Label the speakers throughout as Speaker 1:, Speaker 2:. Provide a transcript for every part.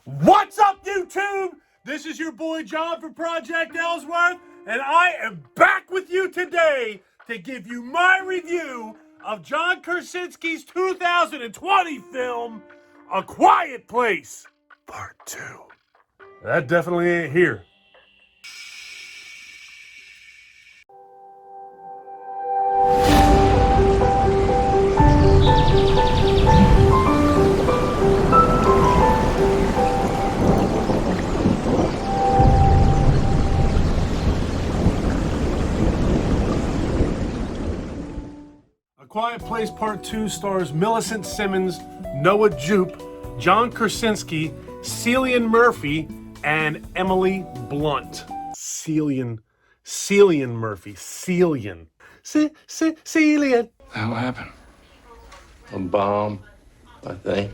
Speaker 1: What's up, YouTube? This is your boy John from Project Ellsworth, and I am back with you today to give you my review of John Krasinski's 2020 film, A Quiet Place, Part 2. That definitely ain't here. A Quiet Place Part 2 stars Millicent Simmons, Noah Jupe, John Krasinski, Cillian Murphy, and Emily Blunt. Cillian Murphy. Cillian. Cillian.
Speaker 2: That what happened?
Speaker 3: A bomb, I think.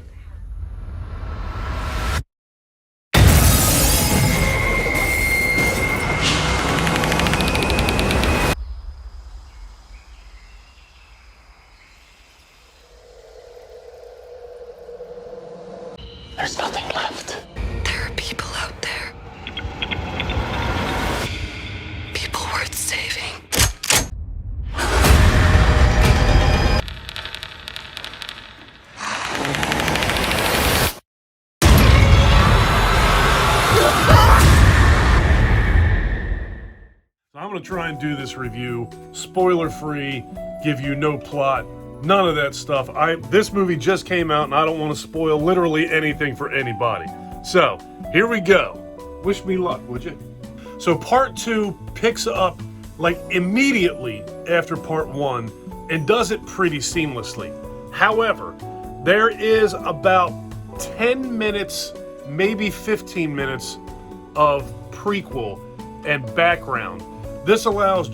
Speaker 2: There's nothing left.
Speaker 4: There are people out there. People worth saving.
Speaker 1: I'm going to try and do this review spoiler-free, give you no plot, none of that stuff. This movie just came out and I don't want to spoil literally anything for anybody. So, here we go. Wish me luck, would you? So Part 2 picks up like immediately after Part 1 and does it pretty seamlessly. However, there is about 10 minutes, maybe 15 minutes of prequel and background. This allows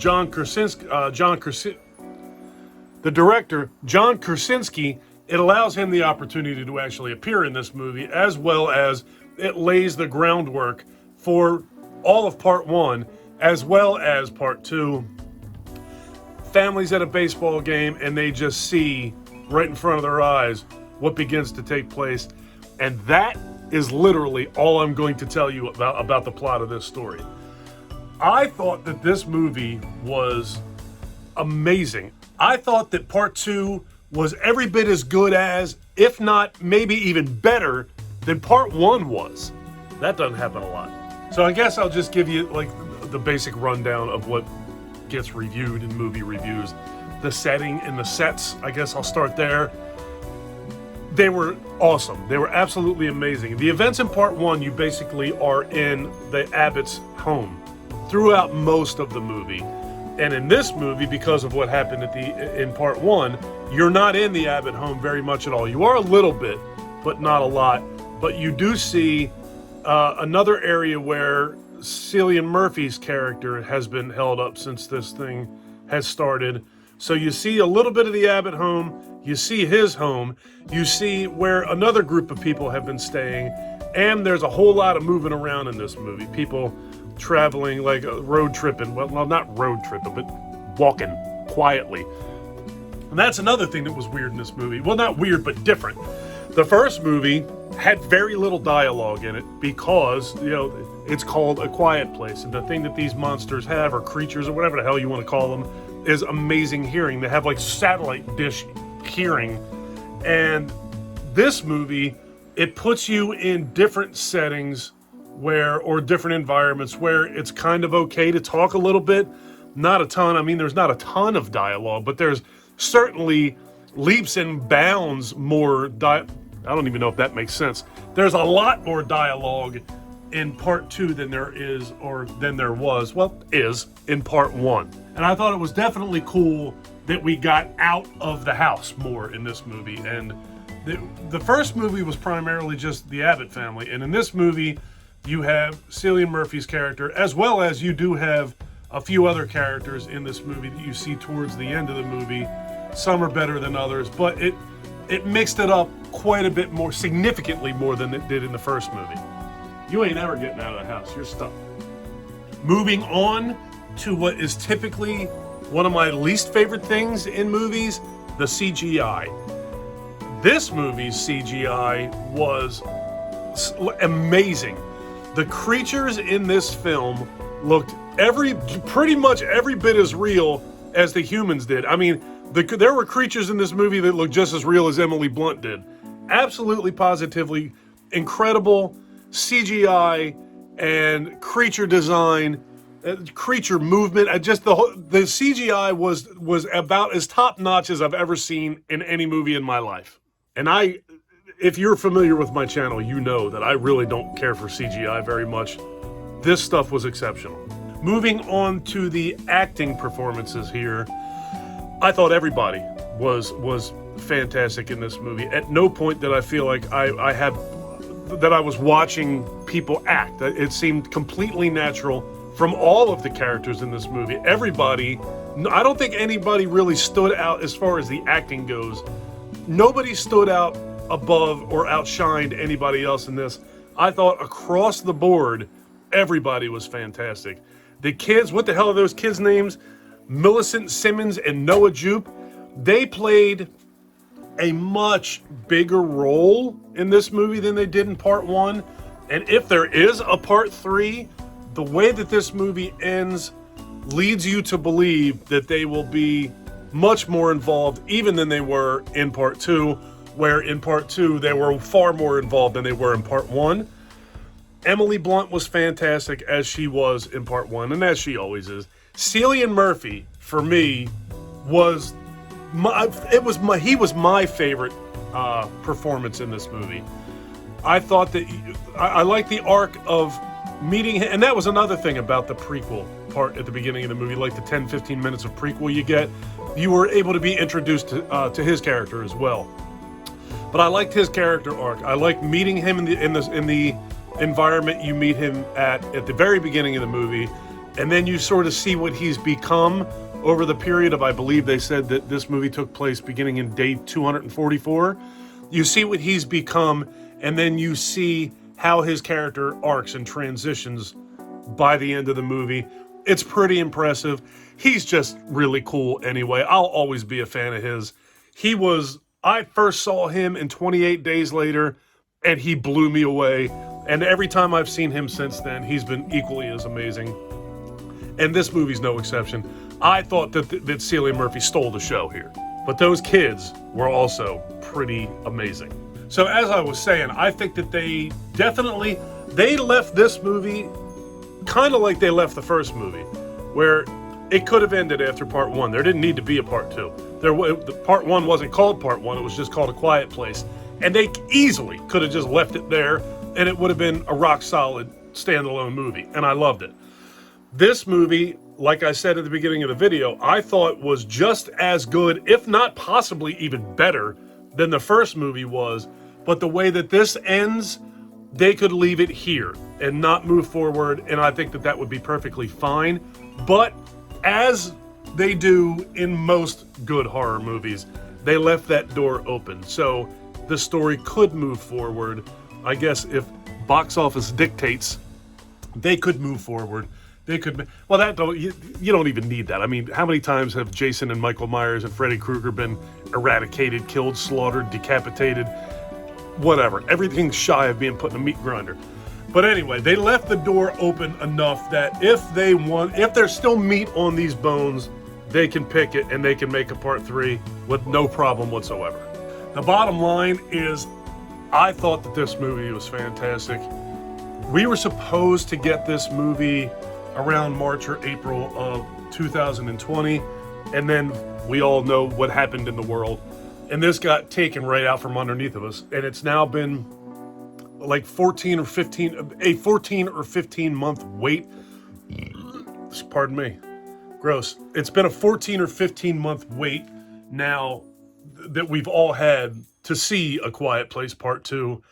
Speaker 1: the director, John Krasinski, it allows him the opportunity to actually appear in this movie, as well as it lays the groundwork for all of Part 1, as well as Part 2. Families at a baseball game, and they just see right in front of their eyes what begins to take place. And that is literally all I'm going to tell you about the plot of this story. I thought that this movie was amazing. I thought that Part 2 was every bit as good as, if not maybe even better than Part 1 was. That doesn't happen a lot. So I guess I'll just give you like the basic rundown of what gets reviewed in movie reviews. The setting and the sets, I guess I'll start there. They were awesome. They were absolutely amazing. The events in Part 1, you basically are in the Abbott's home throughout most of the movie. And in this movie, because of what happened in Part 1, you're not in the Abbott home very much at all. You are a little bit, but not a lot. But you do see another area where Cillian Murphy's character has been held up since this thing has started. So you see a little bit of the Abbott home, you see his home, you see where another group of people have been staying, and there's a whole lot of moving around in this movie. People traveling, like road tripping, well, not road tripping, but walking quietly. And that's another thing that was weird in this movie. Well, not weird, but different. The first movie had very little dialogue in it because, it's called A Quiet Place. And the thing that these monsters have, or creatures, or whatever the hell you want to call them, is amazing hearing. They have like satellite dish hearing. And this movie, it puts you in different settings or different environments where it's kind of okay to talk a little bit. Not a ton. I mean, there's not a ton of dialogue, but there's certainly leaps and bounds more I don't even know if that makes sense. There's a lot more dialogue in Part 2 than there is, or than there was, is in Part 1. And I thought it was definitely cool that we got out of the house more in this movie. And the first movie was primarily just the Abbott family. And in this movie, you have Cillian Murphy's character, as well as you do have a few other characters in this movie that you see towards the end of the movie. Some are better than others, but it mixed it up quite a bit more, significantly more than it did in the first movie. You ain't ever getting out of the house, you're stuck. Moving on to what is typically one of my least favorite things in movies, the CGI. This movie's CGI was amazing. The creatures in this film looked pretty much every bit as real as the humans did. I mean, there were creatures in this movie that looked just as real as Emily Blunt did. Absolutely, positively incredible CGI and creature design, creature movement. Just the CGI was about as top notch as I've ever seen in any movie in my life. And if you're familiar with my channel, you know that I really don't care for CGI very much. This stuff was exceptional. Moving on to the acting performances here, I thought everybody was fantastic in this movie. At no point did I feel like I was watching people act. It seemed completely natural from all of the characters in this movie. Everybody, I don't think anybody really stood out as far as the acting goes. Nobody stood out above or outshined anybody else in this. I thought across the board, everybody was fantastic. The kids, what the hell are those kids' names? Millicent Simmons and Noah Jupe. They played a much bigger role in this movie than they did in part one. And if there is a part three, the way that this movie ends leads you to believe that they will be much more involved even than they were in part two, where in part two they were far more involved than they were in part one. Emily Blunt was fantastic as she was in part one, and as she always is. Cillian Murphy, for me, was my favorite performance in this movie. I thought that I liked the arc of meeting him, and that was another thing about the prequel part at the beginning of the movie, like the 10-15 minutes of prequel you get. You were able to be introduced to his character as well. But I liked his character arc. I liked meeting him in the environment you meet him at the very beginning of the movie, and then you sort of see what he's become over the period of, I believe they said that this movie took place beginning in day 244. You see what he's become, and then you see how his character arcs and transitions by the end of the movie. It's pretty impressive. He's just really cool anyway. I'll always be a fan of his. I first saw him in 28 Days Later, and he blew me away. And every time I've seen him since then, he's been equally as amazing. And this movie's no exception. I thought that Cillian Murphy stole the show here. But those kids were also pretty amazing. So as I was saying, I think that they left this movie kind of like they left the first movie, where it could have ended after part one. There didn't need to be a part two. The part one wasn't called part one. It was just called A Quiet Place. And they easily could have just left it there, and it would have been a rock solid standalone movie. And I loved it. This movie, like I said at the beginning of the video, I thought was just as good, if not possibly even better than the first movie was. But the way that this ends, they could leave it here and not move forward. And I think that would be perfectly fine. But as they do in most good horror movies, they left that door open. So the story could move forward. I guess if box office dictates, they could move forward. They could. Well, you don't even need that. I mean, how many times have Jason and Michael Myers and Freddy Krueger been eradicated, killed, slaughtered, decapitated, whatever? Everything's shy of being put in a meat grinder. But anyway, they left the door open enough that if there's still meat on these bones, they can pick it and they can make a part three with no problem whatsoever. The bottom line is, I thought that this movie was fantastic. We were supposed to get this movie around March or April of 2020, and then we all know what happened in the world, and this got taken right out from underneath of us, and it's now been like 14 or 15 month wait. Pardon me. Gross. It's been a 14 or 15 month wait now that we've all had to see A Quiet Place Part 2.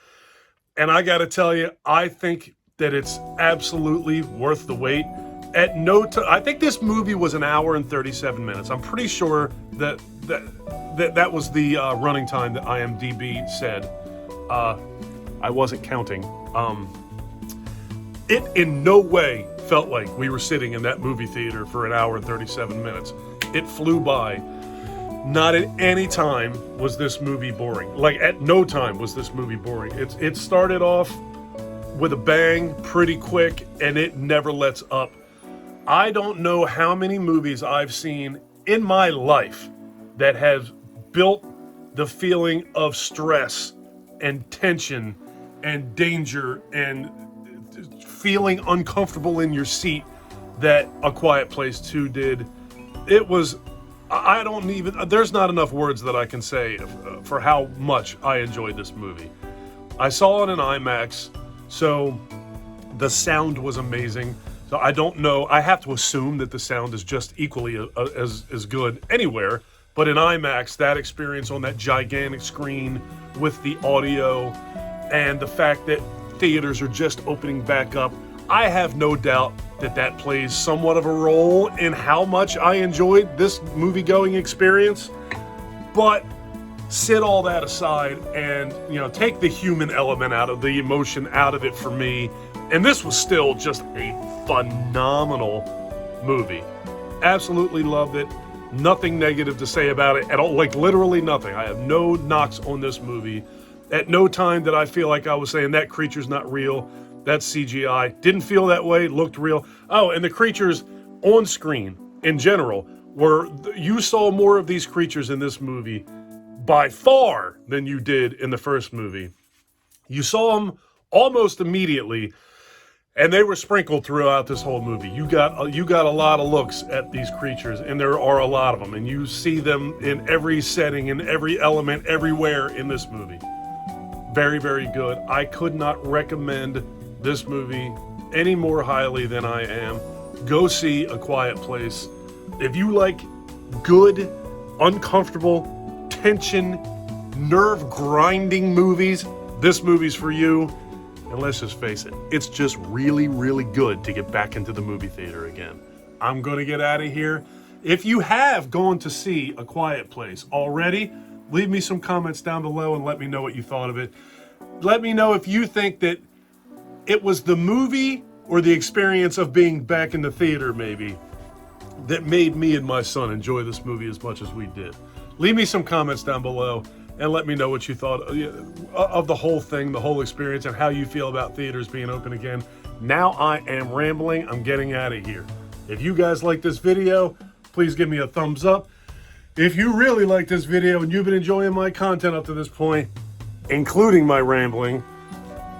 Speaker 1: And I gotta tell you, I think that it's absolutely worth the wait. At no time, I think this movie was an hour and 37 minutes. I'm pretty sure that was the running time that IMDb said. I wasn't counting. It in no way felt like we were sitting in that movie theater for an hour and 37 minutes. It flew by. Not at any time was this movie boring. Like, at no time was this movie boring. It started off with a bang pretty quick, and it never lets up. I don't know how many movies I've seen in my life that have built the feeling of stress and tension and danger and feeling uncomfortable in your seat that A Quiet Place 2 did. It was, I don't even, there's not enough words that I can say for how much I enjoyed this movie. I saw it in IMAX, so the sound was amazing. So I don't know, I have to assume that the sound is just equally as good anywhere, but in IMAX, that experience on that gigantic screen with the audio and the fact that theaters are just opening back up, I have no doubt that that plays somewhat of a role in how much I enjoyed this movie-going experience. But set all that aside and, you know, take the human element out of the emotion out of it for me, and this was still just a phenomenal movie. Absolutely loved it. Nothing negative to say about it at all, like literally nothing. I have no knocks on this movie. At no time did I feel like I was saying that creature's not real, that's CGI. Didn't feel that way, looked real. Oh, and the creatures on screen in general were, you saw more of these creatures in this movie by far than you did in the first movie. You saw them almost immediately, and they were sprinkled throughout this whole movie. You got a lot of looks at these creatures, and there are a lot of them, and you see them in every setting, in every element, everywhere in this movie. Very, very good. I could not recommend this movie any more highly than I am. Go see A Quiet Place. If you like good, uncomfortable, tension, nerve-grinding movies, this movie's for you. And let's just face it, it's just really, really good to get back into the movie theater again. I'm going to get out of here. If you have gone to see A Quiet Place already, leave me some comments down below and let me know what you thought of it. Let me know if you think that it was the movie or the experience of being back in the theater, maybe, that made me and my son enjoy this movie as much as we did. Leave me some comments down below and let me know what you thought of the whole thing, the whole experience, and how you feel about theaters being open again. Now I am rambling. I'm getting out of here. If you guys like this video, please give me a thumbs up. If you really like this video and you've been enjoying my content up to this point, including my rambling,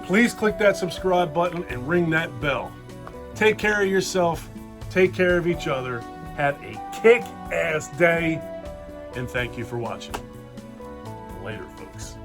Speaker 1: please click that subscribe button and ring that bell. Take care of yourself. Take care of each other. Have a kick-ass day. And thank you for watching. Later, folks.